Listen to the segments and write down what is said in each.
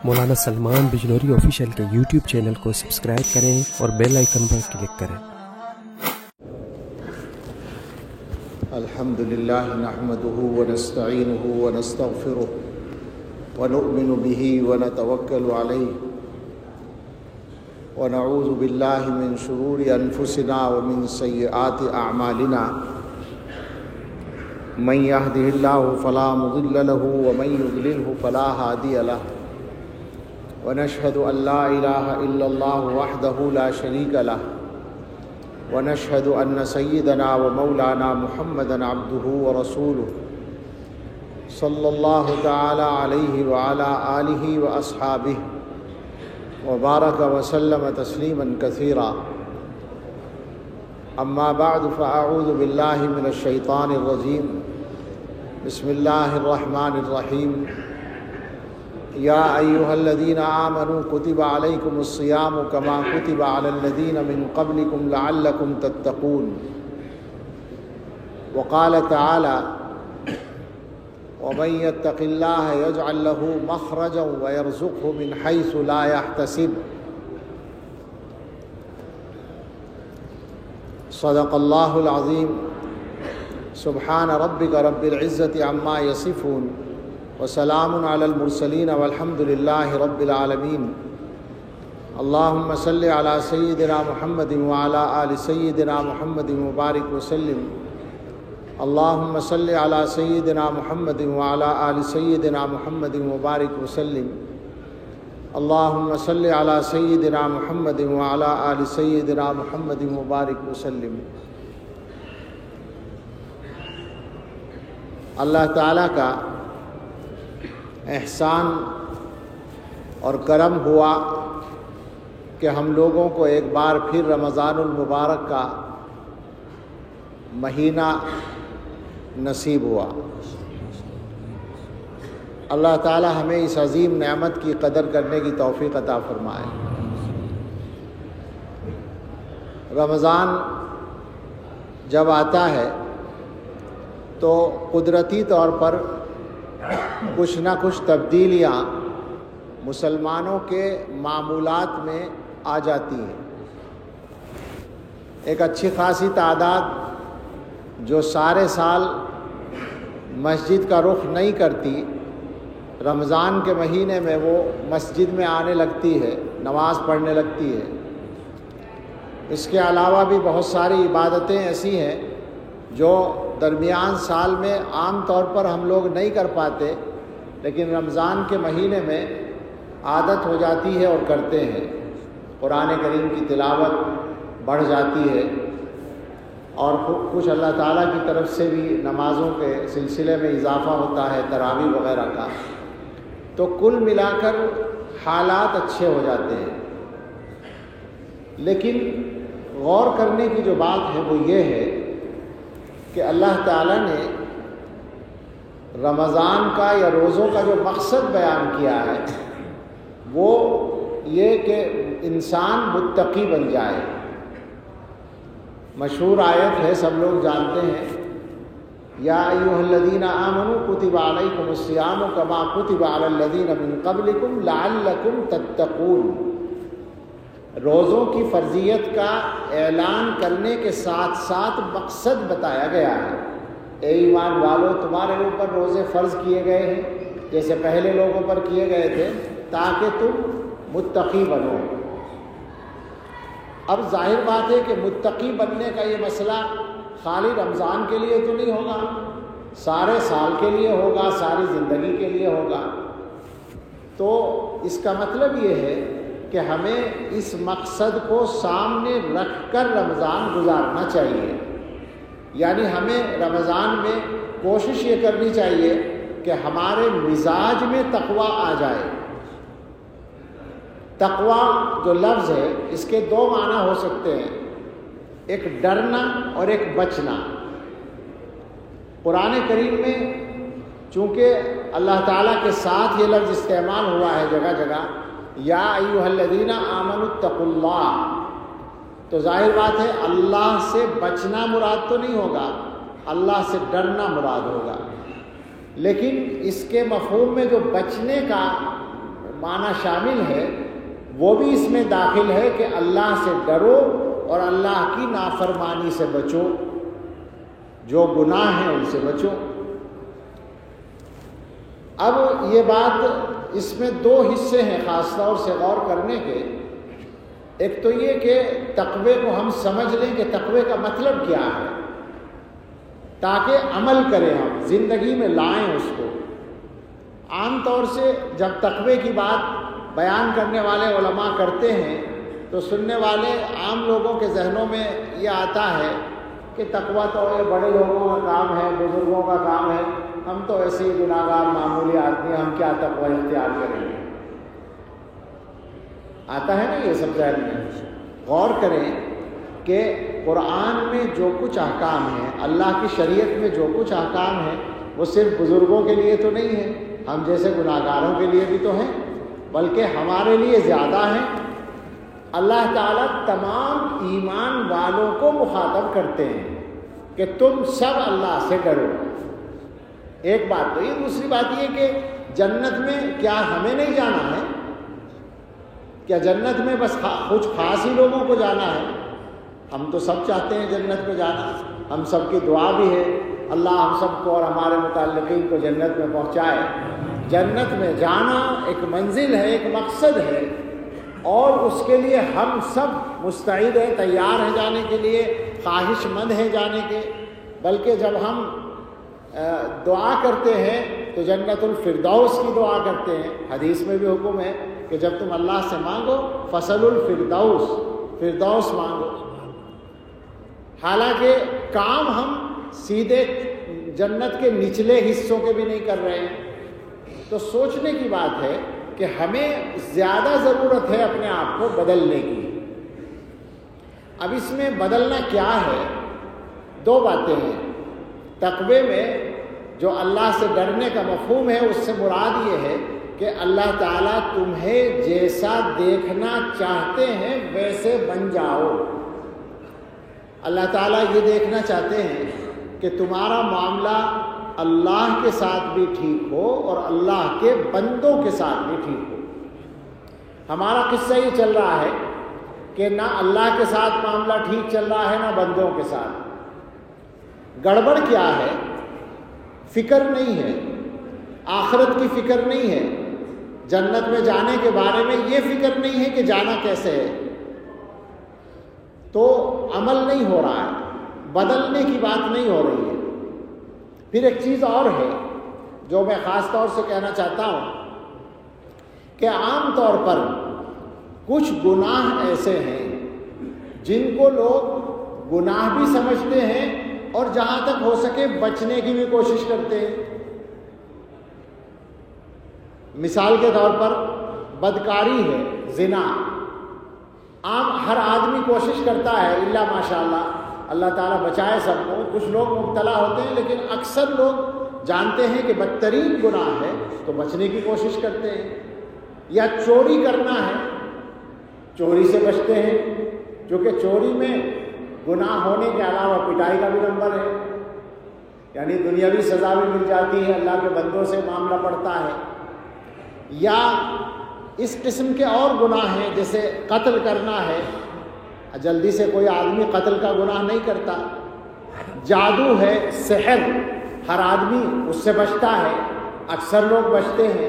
مولانا Salman Bijnori official کے YouTube channel کو subscribe کریں اور بیل آئیکن پر کلک کریں۔ الحمد للہ نحمده ونستعینه ونستغفره ونؤمن به ونتوکل علیہ ونعوذ باللہ من شرور انفسنا ومن سیئات اعمالنا من يهده الله فلا مضل له ومن يضلله فلا هادي له ونشهد أن لا إله إلا الله وحده لا شريك له ونشهد أن سيدنا ومولانا محمدا عبده ورسوله صلى الله تعالى عليه وعلى آله وأصحابه وبارك وسلم تسليما كثيرا أما بعد فأعوذ بالله من الشيطان الرجيم بسم الله الرحمن الرحيم يا أيها الذين آمنوا كتب عليكم الصيام كما كتب على الذين من قبلكم لعلكم تتقون وقال تعالى ومن يتق الله يجعل له مخرجا ويرزقه من حيث لا يحتسب صدق الله العظيم سبحان ربك رب العزة عما يصفون وسلام على المرسلين والحمد لله رب العالمين اللهم صل على سيدنا محمد وعلى آل سيدنا محمد وبارك وسلم اللهم صل على سيدنا محمد وعلى آل سيدنا محمد وبارك وسلم اللهم صل على سيدنا محمد وعلى آل سيدنا محمد وبارك وسلم۔ اللہ تعالیٰ کا احسان اور کرم ہوا کہ ہم لوگوں کو ایک بار پھر رمضان المبارک کا مہینہ نصیب ہوا۔ اللہ تعالیٰ ہمیں اس عظیم نعمت کی قدر کرنے کی توفیق عطا فرمائے۔ رمضان جب آتا ہے تو قدرتی طور پر کچھ نہ کچھ تبدیلیاں مسلمانوں کے معمولات میں آ جاتی ہیں۔ ایک اچھی خاصی تعداد جو سارے سال مسجد کا رخ نہیں کرتی، رمضان کے مہینے میں وہ مسجد میں آنے لگتی ہے، نماز پڑھنے لگتی ہے۔ اس کے علاوہ بھی بہت ساری عبادتیں ایسی ہیں جو درمیان سال میں عام طور پر ہم لوگ نہیں کر پاتے، لیکن رمضان کے مہینے میں عادت ہو جاتی ہے اور کرتے ہیں۔ قرآن کریم کی تلاوت بڑھ جاتی ہے اور کچھ اللہ تعالیٰ کی طرف سے بھی نمازوں کے سلسلے میں اضافہ ہوتا ہے، تراویح وغیرہ کا، تو کل ملا کر حالات اچھے ہو جاتے ہیں۔ لیکن غور کرنے کی جو بات ہے وہ یہ ہے کہ اللہ تعالیٰ نے رمضان کا یا روزوں کا جو مقصد بیان کیا ہے وہ یہ کہ انسان متقی بن جائے۔ مشہور آیت ہے، سب لوگ جانتے ہیں، یا ایھا الذین آمنوا کتب علیکم الصیام کما کتب علی الذین من قبلکم لعلکم تتقون۔ روزوں کی فرضیت کا اعلان کرنے کے ساتھ ساتھ مقصد بتایا گیا ہے۔ اے ایمان والو، تمہارے اوپر روزے فرض کیے گئے ہیں جیسے پہلے لوگوں پر کیے گئے تھے تاکہ تم متقی بنو۔ اب ظاہر بات ہے کہ متقی بننے کا یہ مسئلہ خالی رمضان کے لیے تو نہیں ہوگا، سارے سال کے لیے ہوگا، ساری زندگی کے لیے ہوگا۔ تو اس کا مطلب یہ ہے کہ ہمیں اس مقصد کو سامنے رکھ کر رمضان گزارنا چاہیے۔ یعنی ہمیں رمضان میں کوشش یہ کرنی چاہیے کہ ہمارے مزاج میں تقویٰ آ جائے۔ تقویٰ جو لفظ ہے اس کے دو معنی ہو سکتے ہیں، ایک ڈرنا اور ایک بچنا۔ قرآن کریم میں چونکہ اللہ تعالیٰ کے ساتھ یہ لفظ استعمال ہوا ہے جگہ جگہ، یا ایھا الذین آمنوا اتقوا اللہ، تو ظاہر بات ہے اللہ سے بچنا مراد تو نہیں ہوگا، اللہ سے ڈرنا مراد ہوگا۔ لیکن اس کے مفہوم میں جو بچنے کا معنی شامل ہے وہ بھی اس میں داخل ہے کہ اللہ سے ڈرو اور اللہ کی نافرمانی سے بچو، جو گناہ ہیں ان سے بچو۔ اب یہ بات، اس میں دو حصے ہیں خاص طور سے غور کرنے کے۔ ایک تو یہ کہ تقوی کو ہم سمجھ لیں کہ تقوی کا مطلب کیا ہے، تاکہ عمل کریں، ہم زندگی میں لائیں اس کو۔ عام طور سے جب تقوی کی بات بیان کرنے والے علماء کرتے ہیں تو سننے والے عام لوگوں کے ذہنوں میں یہ آتا ہے کہ تقوی تو یہ بڑے لوگوں کا کام ہے، بزرگوں کا کام ہے، ہم تو ایسے ہی گناہگار معمولی آدمی، ہم کیا تقوی اختیار کریں گے۔ آتا ہے نا یہ سب ذہن میں۔ غور کریں کہ قرآن میں جو کچھ احکام ہیں، اللہ کی شریعت میں جو کچھ احکام ہیں، وہ صرف بزرگوں کے لیے تو نہیں ہے، ہم جیسے گناہگاروں کے لیے بھی تو ہیں، بلکہ ہمارے لیے زیادہ ہیں۔ اللہ تعالیٰ تمام ایمان والوں کو مخاطب کرتے ہیں کہ تم سب اللہ سے ڈرو۔ ایک بات تو یہ، دوسری بات یہ کہ جنت میں کیا ہمیں نہیں جانا ہے؟ کیا جنت میں بس کچھ خاص ہی لوگوں کو جانا ہے؟ ہم تو سب چاہتے ہیں جنت میں جانا، ہم سب کی دعا بھی ہے اللہ ہم سب کو اور ہمارے متعلقین کو جنت میں پہنچائے۔ جنت میں جانا ایک منزل ہے، ایک مقصد ہے، اور اس کے لیے ہم سب مستعد ہیں، تیار ہیں جانے کے لیے، خواہش مند ہیں جانے کے۔ بلکہ جب ہم دعا کرتے ہیں تو جنت الفردوس کی دعا کرتے ہیں۔ حدیث میں بھی حکم ہے کہ جب تم اللہ سے مانگو فصل الفردوس، فردوس مانگو۔ حالانکہ کام ہم سیدھے جنت کے نچلے حصوں کے بھی نہیں کر رہے ہیں۔ تو سوچنے کی بات ہے کہ ہمیں زیادہ ضرورت ہے اپنے آپ کو بدلنے کی۔ اب اس میں بدلنا کیا ہے؟ دو باتیں ہیں۔ تقوی میں جو اللہ سے ڈرنے کا مفہوم ہے، اس سے مراد یہ ہے کہ اللہ تعالیٰ تمہیں جیسا دیکھنا چاہتے ہیں ویسے بن جاؤ۔ اللہ تعالیٰ یہ دیکھنا چاہتے ہیں کہ تمہارا معاملہ اللہ کے ساتھ بھی ٹھیک ہو اور اللہ کے بندوں کے ساتھ بھی ٹھیک ہو۔ ہمارا قصہ یہ چل رہا ہے کہ نہ اللہ کے ساتھ معاملہ ٹھیک چل رہا ہے، نہ بندوں کے ساتھ۔ گڑبڑ کیا ہے؟ فکر نہیں ہے، آخرت کی فکر نہیں ہے، جنت میں جانے کے بارے میں یہ فکر نہیں ہے کہ جانا کیسے ہے، تو عمل نہیں ہو رہا ہے، بدلنے کی بات نہیں ہو رہی ہے۔ پھر ایک چیز اور ہے جو میں خاص طور سے کہنا چاہتا ہوں کہ عام طور پر کچھ گناہ ایسے ہیں جن کو لوگ گناہ بھی سمجھتے ہیں اور جہاں تک ہو سکے بچنے کی بھی کوشش کرتے ہیں۔ مثال کے طور پر بدکاری ہے، زنا، عام ہر آدمی کوشش کرتا ہے، الا ماشاءاللہ، اللہ تعالیٰ بچائے سب کو۔ کچھ لوگ مبتلا ہوتے ہیں، لیکن اکثر لوگ جانتے ہیں کہ بدترین گناہ ہے تو بچنے کی کوشش کرتے ہیں۔ یا چوری کرنا ہے، چوری سے بچتے ہیں، کیونکہ چوری میں گناہ ہونے کے علاوہ پٹائی کا بھی نمبر ہے، یعنی دنیاوی سزا بھی مل جاتی ہے، اللہ کے بندوں سے معاملہ پڑتا ہے۔ یا اس قسم کے اور گناہ ہیں، جیسے قتل کرنا ہے، جلدی سے کوئی آدمی قتل کا گناہ نہیں کرتا۔ جادو ہے، سحر، ہر آدمی اس سے بچتا ہے، اکثر لوگ بچتے ہیں۔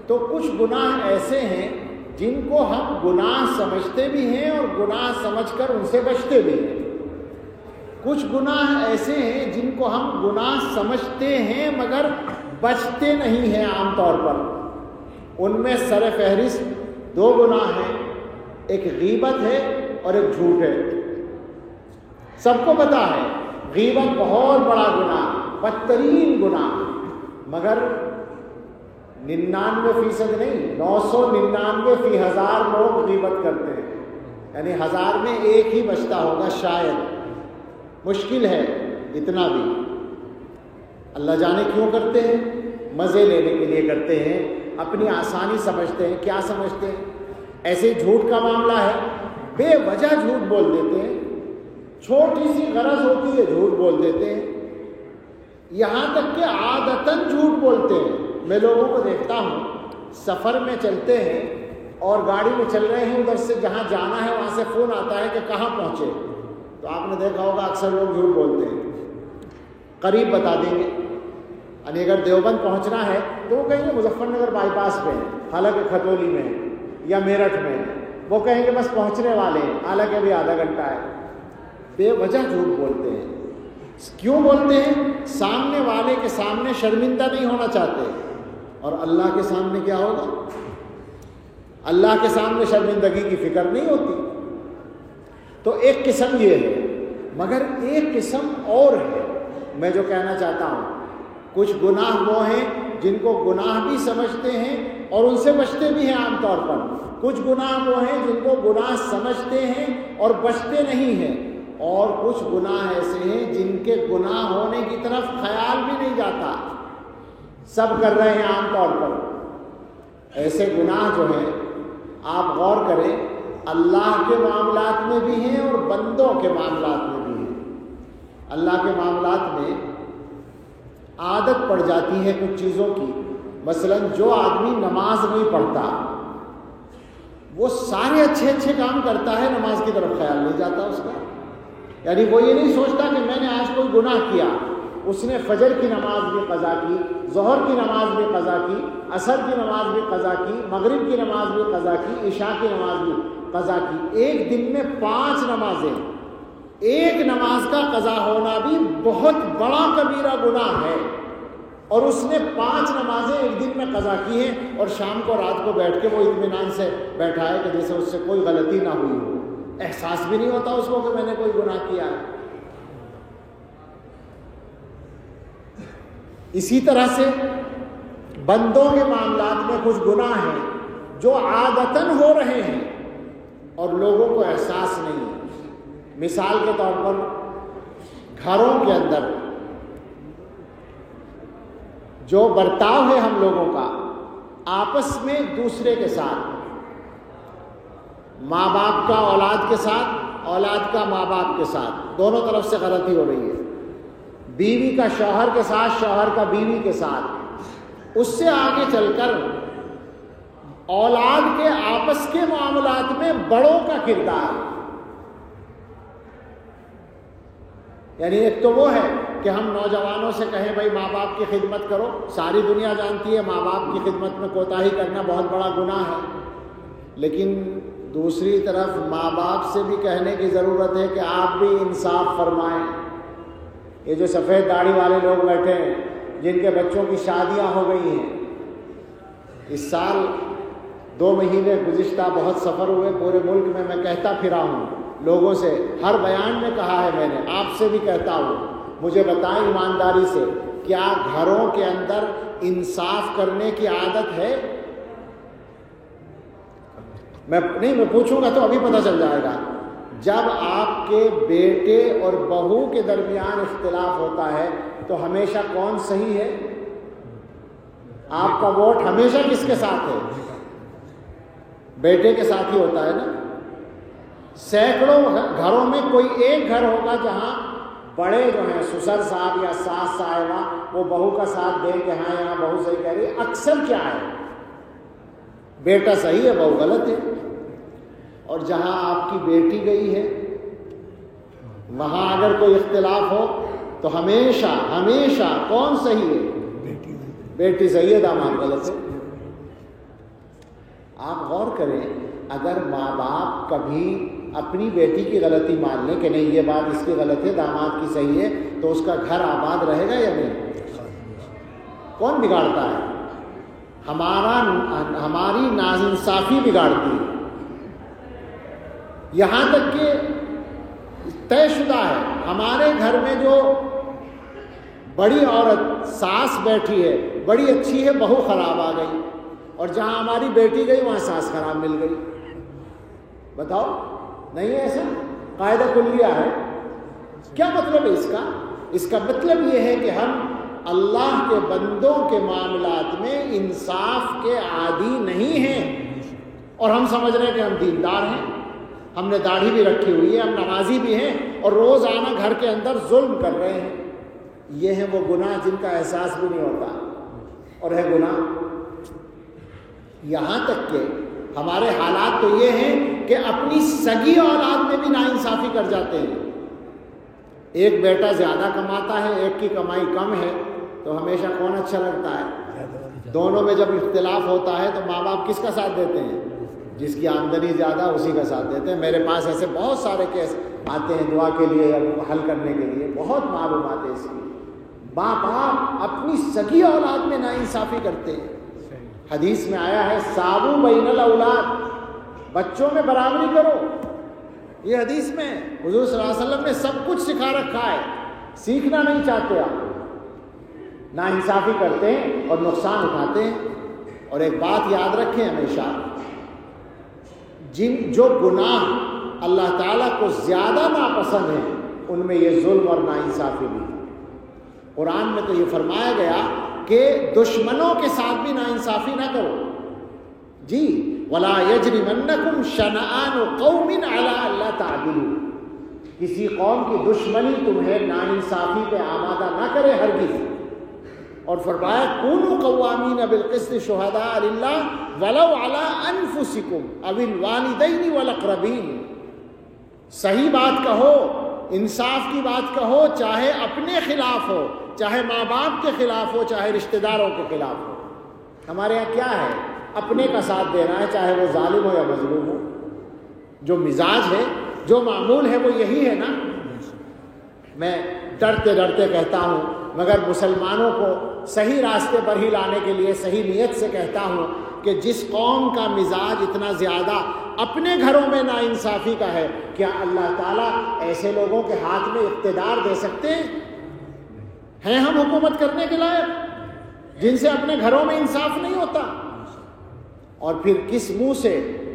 تو کچھ گناہ ایسے ہیں جن کو ہم گناہ سمجھتے بھی ہیں اور گناہ سمجھ کر ان سے بچتے بھی ہیں۔ کچھ گناہ ایسے ہیں جن کو ہم گناہ سمجھتے ہیں مگر بچتے نہیں ہیں عام طور پر۔ ان میں سر فہرست دو گناہ ہیں، ایک غیبت ہے اور ایک جھوٹ ہے۔ سب کو پتا ہے غیبت بہت بڑا گناہ، بدترین گناہ، مگر 99% نہیں، 999 فی 1000 لوگ غیبت کرتے ہیں، یعنی 1000 میں ایک ہی بچتا ہوگا شاید۔ مشکل ہے اتنا بھی، اللہ جانے کیوں کرتے ہیں، مزے لینے کے لیے کرتے ہیں، اپنی آسانی سمجھتے ہیں۔ کیا سمجھتے ہیں؟ ایسے جھوٹ کا معاملہ ہے، بے وجہ جھوٹ بول دیتے ہیں، چھوٹی سی غرض ہوتی ہے جھوٹ بول دیتے ہیں، یہاں تک کہ عادتاً جھوٹ بولتے ہیں۔ میں لوگوں کو دیکھتا ہوں سفر میں چلتے ہیں اور گاڑی میں چل رہے ہیں، ادھر سے جہاں جانا ہے وہاں سے فون آتا ہے کہ کہاں پہنچے، تو آپ نے دیکھا ہوگا اکثر لوگ جھوٹ بولتے ہیں، قریب بتا دیں گے، یعنی اگر دیوبند پہنچنا ہے تو وہ کہیں گے مظفر نگر بائی پاس پہ ہے، حالانکہ کھتولی میں ہے یا میرٹھ میں ہے، وہ کہیں گے بس پہنچنے والے ہیں، حالانکہ ابھی آدھا گھنٹہ ہے۔ بے وجہ جھوٹ بولتے ہیں۔ کیوں بولتے ہیں؟ سامنے والے کے سامنے شرمندہ نہیں ہونا چاہتے، اور اللہ کے سامنے کیا ہوگا؟ اللہ کے سامنے شرمندگی کی فکر نہیں ہوتی۔ تو ایک قسم یہ ہے، مگر ایک قسم اور ہے، میں جو کہنا چاہتا ہوں، کچھ گناہ وہ ہیں جن کو گناہ بھی سمجھتے ہیں اور ان سے بچتے بھی ہیں عام طور پر، کچھ گناہ وہ ہیں جن کو گناہ سمجھتے ہیں اور بچتے نہیں ہیں، اور کچھ گناہ ایسے ہیں جن کے گناہ ہونے کی طرف خیال بھی نہیں جاتا، سب کر رہے ہیں عام طور پر۔ ایسے گناہ جو ہیں آپ غور کریں، اللہ کے معاملات میں بھی ہیں اور بندوں کے معاملات میں بھی ہیں۔ اللہ کے معاملات میں عادت پڑ جاتی ہے کچھ چیزوں کی، مثلا جو آدمی نماز نہیں پڑھتا وہ سارے اچھے اچھے کام کرتا ہے، نماز کی طرف خیال نہیں جاتا اس کا، یعنی وہ یہ نہیں سوچتا کہ میں نے آج کوئی گناہ کیا۔ اس نے فجر کی نماز بھی قضا کی، ظہر کی نماز بھی قضا کی، عصر کی نماز بھی قضا کی، مغرب کی نماز بھی قضا کی، عشاء کی نماز بھی قضا کی، ایک دن میں 5 نمازیں، ایک نماز کا قضا ہونا بھی بہت بڑا کبیرہ گناہ ہے، اور اس نے 5 نمازیں ایک دن میں قضا کی ہیں، اور شام کو رات کو بیٹھ کے وہ اطمینان سے بیٹھا ہے کہ جیسے اس سے کوئی غلطی نہ ہوئی ہو، احساس بھی نہیں ہوتا اس کو کہ میں نے کوئی گناہ کیا ہے۔ اسی طرح سے بندوں کے معاملات میں کچھ گناہ ہیں جو عادتاً ہو رہے ہیں اور لوگوں کو احساس نہیں ہے۔ مثال کے طور پر گھروں کے اندر جو برتاؤ ہے ہم لوگوں کا آپس میں ایک دوسرے کے ساتھ، ماں باپ کا اولاد کے ساتھ، اولاد کا ماں باپ کے ساتھ، دونوں طرف سے غلطی ہو رہی ہے، بیوی کا شوہر کے ساتھ، شوہر کا بیوی کے ساتھ، اس سے آگے چل کر اولاد کے آپس کے معاملات میں بڑوں کا کردار، یعنی ایک تو وہ ہے کہ ہم نوجوانوں سے کہیں بھائی ماں باپ کی خدمت کرو، ساری دنیا جانتی ہے ماں باپ کی خدمت میں کوتاہی کرنا بہت بڑا گناہ ہے، لیکن دوسری طرف ماں باپ سے بھی کہنے کی ضرورت ہے کہ آپ بھی انصاف فرمائیں۔ یہ جو سفید داڑھی والے لوگ بیٹھے ہیں جن کے بچوں کی شادیاں ہو گئی ہیں، اس سال 2 مہینے گزشتہ بہت سفر ہوئے پورے ملک میں، میں کہتا پھرا ہوں لوگوں سے، ہر بیان میں کہا ہے میں نے، آپ سے بھی کہتا ہوں، مجھے بتائیں ایمانداری سے، کیا گھروں کے اندر انصاف کرنے کی عادت ہے؟ میں پوچھوں گا تو ابھی پتہ چل جائے گا۔ جب آپ کے بیٹے اور بہو کے درمیان اختلاف ہوتا ہے تو ہمیشہ کون صحیح ہے؟ آپ کا ووٹ ہمیشہ کس کے ساتھ ہے؟ بیٹے کے ساتھ ہی ہوتا ہے نا۔ سینکڑوں گھروں میں کوئی ایک گھر ہوگا جہاں بڑے جو ہیں سسر صاحب یا ساس صاحبہ وہ بہو کا ساتھ دیں کہ ہاں یہاں بہو صحیح کہہ رہی ہے۔ اکثر کیا ہے، بیٹا صحیح ہے بہو غلط ہے، اور جہاں آپ کی بیٹی گئی ہے وہاں اگر کوئی اختلاف ہو تو ہمیشہ ہمیشہ کون صحیح ہے؟ بیٹی صحیح ہے، داماد غلط ہے۔ آپ غور کریں، اگر ماں باپ کبھی اپنی بیٹی کی غلطی مان لیں کہ نہیں یہ بات اس کی غلط ہے، داماد کی صحیح ہے، تو اس کا گھر آباد رہے گا یا نہیں؟ کون بگاڑتا ہے؟ ہماری ناانصافی بگاڑتی ہے۔ یہاں تک کہ طے شدہ ہے، ہمارے گھر میں جو بڑی عورت ساس بیٹھی ہے بڑی اچھی ہے، بہو خراب آ گئی، اور جہاں ہماری بیٹی گئی وہاں ساس خراب مل گئی۔ بتاؤ، نہیں ہے ایسا؟ قاعدہ کلیہ ہے۔ کیا مطلب ہے اس کا؟ اس کا مطلب یہ ہے کہ ہم اللہ کے بندوں کے معاملات میں انصاف کے عادی نہیں ہیں، اور ہم سمجھ رہے ہیں کہ ہم دیندار ہیں، ہم نے داڑھی بھی رکھی ہوئی ہے، ہم نمازی بھی ہیں، اور روزانہ گھر کے اندر ظلم کر رہے ہیں۔ یہ ہیں وہ گناہ جن کا احساس بھی نہیں ہوتا، اور ہے گناہ یہاں تک کہ ہمارے حالات تو یہ ہیں کہ اپنی سگی اولاد میں بھی ناانصافی کر جاتے ہیں. ایک بیٹا زیادہ کماتا ہے، ایک کی کمائی کم ہے، تو ہمیشہ کون اچھا لگتا ہے؟ دونوں میں جب اختلاف ہوتا ہے تو ماں باپ کس کا ساتھ دیتے ہیں؟ جس کی آمدنی زیادہ اسی کا ساتھ دیتے ہیں. میرے پاس ایسے بہت سارے کیس آتے ہیں دعا کے لیے یا حل کرنے کے لیے، بہت معلومات ہیں اس کی. ماں باپ اپنی سگی اولاد میں ناانصافی کرتے ہیں. حدیث میں آیا ہے ساووا بین الاولاد، بچوں میں برابری کرو. یہ حدیث میں حضور صلی اللہ علیہ وسلم نے سب کچھ سکھا رکھا ہے. سیکھنا نہیں چاہتے آپ، ناانصافی کرتے ہیں اور نقصان اٹھاتے ہیں. اور ایک بات یاد رکھیں ہمیشہ، جو گناہ اللہ تعالیٰ کو زیادہ ناپسند ہیں ان میں یہ ظلم اور ناانصافی بھی. قرآن میں تو یہ فرمایا گیا کہ دشمنوں کے ساتھ بھی ناانصافی نہ کرو. جی وَلَا يَجْرِمَنَّكُمْ شَنَآنُ قَوْمٍ عَلَىٰ أَلَّا تَعْدِلُوا، کسی قوم کی دشمنی تمہیں ناانصافی پہ آمادہ نہ کرے ہرگز. اور فرمایا كُونُوا قَوَّامِينَ بِالْقِسْطِ شُهَدَاءَ لِلَّهِ وَلَوْ عَلَىٰ أَنفُسِكُمْ أَوِ الْوَالِدَيْنِ وَالْأَقْرَبِينَ. صحیح بات کہو، انصاف کی بات کہو، چاہے اپنے خلاف ہو، چاہے ماں باپ کے خلاف ہو، چاہے رشتہ داروں کے خلاف ہو. ہمارے یہاں کیا ہے؟ اپنے کا ساتھ دینا ہے، چاہے وہ ظالم ہو یا مظلوم ہو. جو مزاج ہے، جو معمول ہے، وہ یہی ہے نا. میں ڈرتے ڈرتے کہتا ہوں، مگر مسلمانوں کو صحیح راستے پر ہی لانے کے لیے صحیح نیت سے کہتا ہوں کہ جس قوم کا مزاج اتنا زیادہ اپنے گھروں میں ناانصافی کا ہے، کیا اللہ تعالیٰ ایسے لوگوں کے ہاتھ میں اقتدار دے سکتے ہیں ہم حکومت کرنے کے لائق، جن سے اپنے گھروں میں انصاف نہیں ہوتا؟ اور پھر کس منہ سے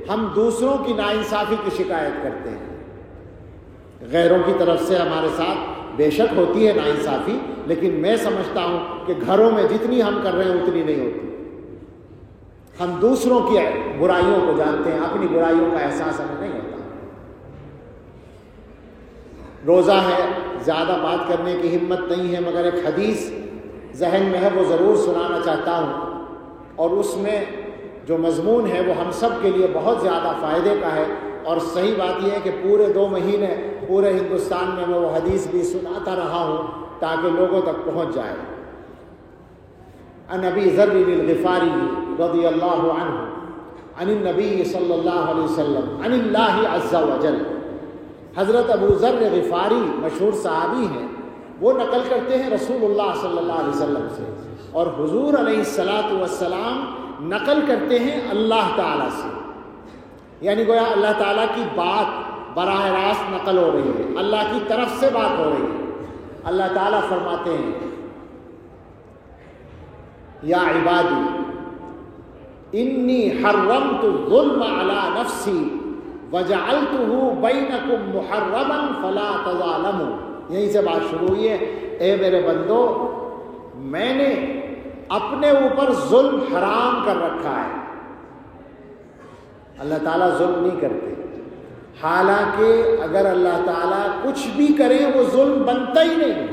ہم دوسروں کی ناانصافی کی شکایت کرتے ہیں؟ غیروں کی طرف سے ہمارے ساتھ بے شک ہوتی ہے ناانصافی، لیکن میں سمجھتا ہوں کہ گھروں میں جتنی ہم کر رہے ہیں اتنی نہیں ہوتی. ہم دوسروں کی برائیوں کو جانتے ہیں، اپنی برائیوں کا احساس ہمیں نہیں ہوتا. روزہ ہے، زیادہ بات کرنے کی ہمت نہیں ہے، مگر ایک حدیث ذہن میں ہے، وہ ضرور سنانا چاہتا ہوں. اور اس میں جو مضمون ہے وہ ہم سب کے لیے بہت زیادہ فائدے کا ہے. اور صحیح بات یہ ہے کہ پورے 2 مہینے پورے ہندوستان میں وہ حدیث بھی سناتا رہا ہوں تاکہ لوگوں تک پہنچ جائے. عن ابی ذر الغفاری رضی اللہ عنہ عن النبی صلی اللہ علیہ وسلم عن اللہ عز وجل. حضرت ابو ذر غفاری مشہور صحابی ہیں، وہ نقل کرتے ہیں رسول اللہ صلی اللہ علیہ وسلم سے، اور حضور علیہ الصلاۃ والسلام نقل کرتے ہیں اللہ تعالیٰ سے. یعنی گویا اللہ تعالیٰ کی بات براہ راست نقل ہو رہی ہے، اللہ کی طرف سے بات ہو رہی ہے. اللہ تعالیٰ فرماتے ہیں یا عبادی انی حرمت الظلم علی نفسی وجعلتہ بینکم محرما فلا تظالموا. یہیں سے بات شروع ہوئی ہے، اے میرے بندو، میں نے اپنے اوپر ظلم حرام کر رکھا ہے. اللہ تعالیٰ ظلم نہیں کرتے، حالانکہ اگر اللہ تعالیٰ کچھ بھی کرے وہ ظلم بنتا ہی نہیں.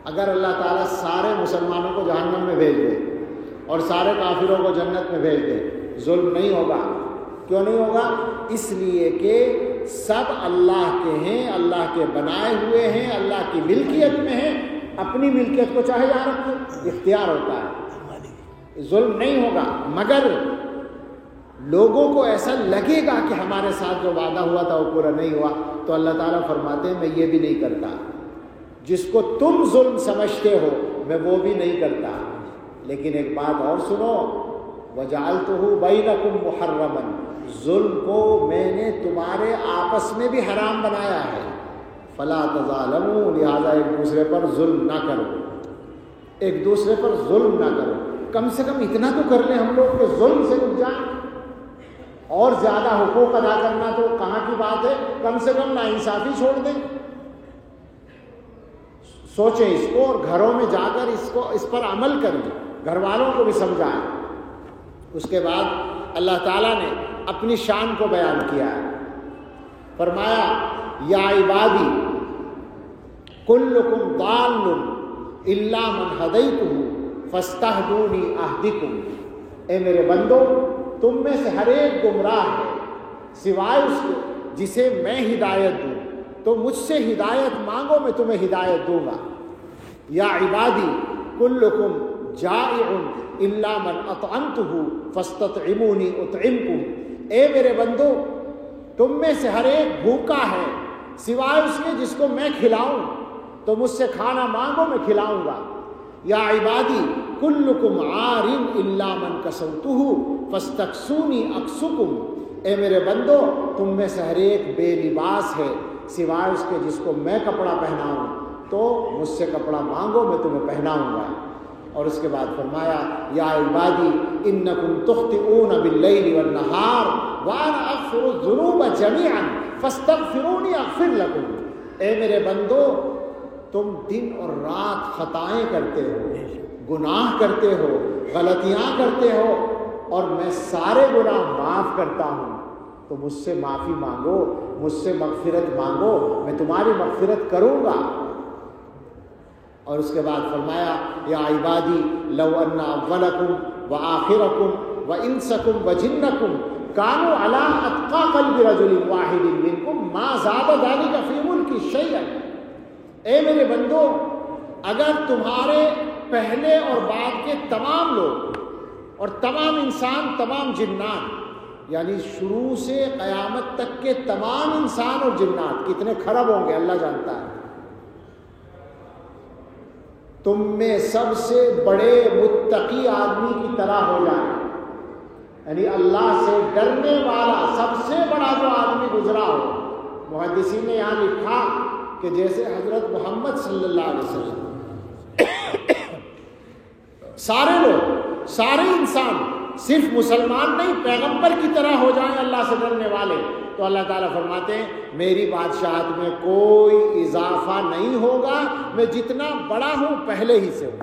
اگر اللہ تعالیٰ سارے مسلمانوں کو جہنم میں بھیج دے اور سارے کافروں کو جنت میں بھیج دے، ظلم نہیں ہوگا. کیوں نہیں ہوگا؟ اس لیے کہ سب اللہ کے ہیں، اللہ کے بنائے ہوئے ہیں، اللہ کی ملکیت میں ہیں. اپنی ملکیت کو چاہے جہاں رکھو، اختیار ہوتا ہے، ظلم نہیں ہوگا. مگر لوگوں کو ایسا لگے گا کہ ہمارے ساتھ جو وعدہ ہوا تھا وہ پورا نہیں ہوا، تو اللہ تعالیٰ فرماتے ہیں میں یہ بھی نہیں کرتا. جس کو تم ظلم سمجھتے ہو میں وہ بھی نہیں کرتا. لیکن ایک بات اور سنو، وَجَعَلْتُهُ بَيْنَكُمْ مُحَرَّمًا، ظلم کو میں نے تمہارے آپس میں بھی حرام بنایا ہے. فَلَا تَظَالَمُوا، لہذا ایک دوسرے پر ظلم نہ کرو، ایک دوسرے پر ظلم نہ کرو. کم سے کم اتنا تو کر لیں ہم لوگ کہ ظلم سے رک جائیں. اور زیادہ حقوق ادا کرنا تو کہاں کی بات ہے، کم سے کم ناانصافی چھوڑ دیں. سوچیں اس کو، اور گھروں میں جا کر اس پر عمل کریں، گھر والوں کو بھی سمجھائیں. اس کے بعد اللہ تعالیٰ نے اپنی شان کو بیان کیا ہے. فرمایا یا عبادی کلکم ضال الا من ہدیتہ فاستہدونی اہدکم. اے میرے بندو تم میں سے ہر ایک گمراہ ہے سوائے اس کے جسے میں ہدایت دوں، تو مجھ سے ہدایت مانگو میں تمہیں ہدایت دوں گا۔ یا عبادی کلکم جائع الا من اطعمتہ فاستطعمونی اطعمکم، اے میرے بندو تم میں سے ہر ایک بھوکا ہے سوائے اس کے جس کو میں کھلاؤں، تو مجھ سے کھانا مانگو میں کھلاؤں گا۔ یا عبادی کلکم عار الا من کسوتہ فاستکسونی اکسکم، اے میرے بندو تم میں سے ہر ایک بے لباس ہے سوائے اس کے جس کو میں کپڑا پہناؤں، تو مجھ سے کپڑا مانگو میں تمہیں پہناؤں گا۔ اور اس کے بعد فرمایا یا عبادی انکم تخطئون باللیل والنہار وانا اغفر الذنوب جميعا فاستغفرونی اغفر لکم، اے میرے بندو تم دن اور رات خطائیں کرتے ہو، گناہ کرتے ہو، غلطیاں کرتے ہو، اور میں سارے گناہ معاف کرتا ہوں، تو مجھ سے معافی مانگو، مجھ سے مغفرت مانگو، میں تمہاری مغفرت کروں گا۔ اور اس کے بعد فرمایا یا عبادی لو ان اولکم وآخرکم وانسکم وجنکم کانوا علی اتقى قلب رجل واحد منکم ما زاد ذلک فی ملکی شیئا، اے میرے بندو اگر تمہارے پہلے اور بعد کے تمام لوگ اور تمام انسان، تمام جنات، یعنی شروع سے قیامت تک کے تمام انسان اور جنات کتنے کھرب ہوں گے اللہ جانتا ہے، تم میں سب سے بڑے متقی آدمی کی طرح ہو جائے، یعنی اللہ سے ڈرنے والا سب سے بڑا جو آدمی گزرا ہو۔ محدثین نے یہاں لکھا کہ جیسے حضرت محمد صلی اللہ علیہ وسلم سارے لوگ، سارے انسان، صرف مسلمان نہیں پیغمبر کی طرح ہو جائیں اللہ سے ڈرنے والے، تو اللہ تعالیٰ فرماتے ہیں میری بادشاہت میں کوئی اضافہ نہیں ہوگا، میں جتنا بڑا ہوں پہلے ہی سے ہوں۔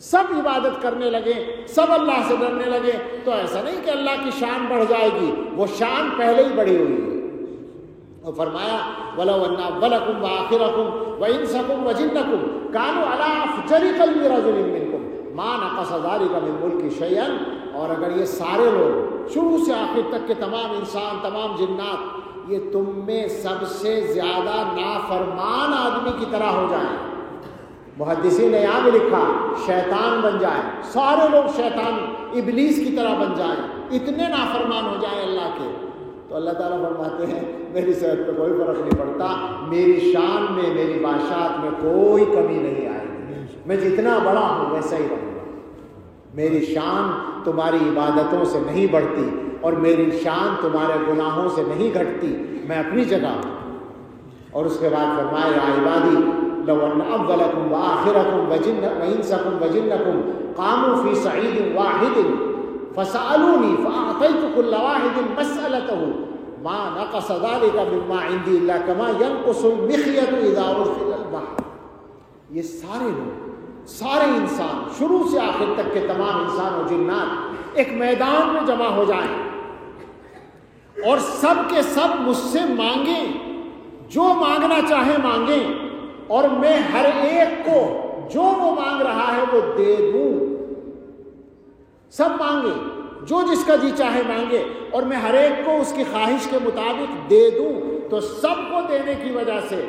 سب عبادت کرنے لگے، سب اللہ سے ڈرنے لگے، تو ایسا نہیں کہ اللہ کی شان بڑھ جائے گی، وہ شان پہلے ہی بڑھی ہوئی ہے۔ اور فرمایا وَلَوْ أَنَّ أَوَّلَكُمْ وَآخِرَكُمْ وَإِنسَكُمْ وَجِنَّكُمْ كَانُوا عَلَىٰ أَفْجَرِ قَلْبِ رَجُلٍ مِّنكُمْ مَا نَقَصَ ذَلِكَ مِن مُلْكِ شَيْئًا، اور اگر یہ سارے لوگ شروع سے آخر تک کے تمام انسان، تمام جنات، یہ تم میں سب سے زیادہ نافرمان آدمی کی طرح ہو جائیں، محدثین نے یہاں بھی لکھا شیطان بن جائیں، سارے لوگ شیطان ابلیس کی طرح بن جائیں، اتنے نافرمان ہو جائیں اللہ کے، تو اللہ تعالیٰ فرماتے ہیں میری صحت پہ کوئی فرق نہیں پڑتا، میری شان میں، میری بادشاہت میں کوئی کمی نہیں آئے گی، میں جتنا بڑا ہوں ویسا ہی رہوں گا، میری شان تمہاری عبادتوں سے نہیں بڑھتی اور میری شان تمہارے گناہوں سے نہیں گھٹتی، میں اپنی جگہ ہوں۔ اور اس کے بعد فرمایا یا عبادی لو ان اولکم وآخرکم وانسکم وجنکم قاموا فی صعید واحد فسألونی فأعطیت کل واحد مسألته ما نقص ذلك مما عندي الا كما ينقص المخيط اذا ادخل البحر، یہ سارے لوگ، سارے انسان، شروع سے آخر تک کے تمام انسان و جنات ایک میدان میں جمع ہو جائیں اور سب کے سب مجھ سے مانگیں، جو مانگنا چاہے مانگیں، اور میں ہر ایک کو جو وہ مانگ رہا ہے وہ دے دوں، سب مانگے، جو جس کا جی چاہے مانگے، اور میں ہر ایک کو اس کی خواہش کے مطابق دے دوں، تو سب کو دینے کی وجہ سے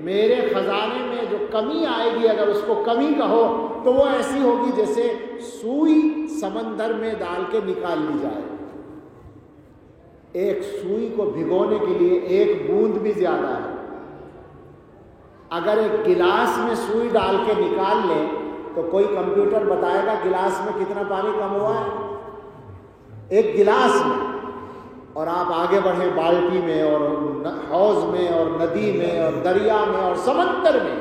میرے خزانے میں جو کمی آئے گی، اگر اس کو کمی کہو تو وہ ایسی ہوگی جیسے سوئی سمندر میں ڈال کے نکال لی جائے، ایک سوئی کو بھگونے کے لیے ایک بوند بھی زیادہ ہے، اگر ایک گلاس میں سوئی ڈال کے نکال لیں تو کوئی کمپیوٹر بتائے گا گلاس میں کتنا پانی کم ہوا ہے، ایک گلاس میں، اور آپ آگے بڑھیں بالٹی میں اور حوض میں اور ندی میں اور دریا میں اور سمندر میں،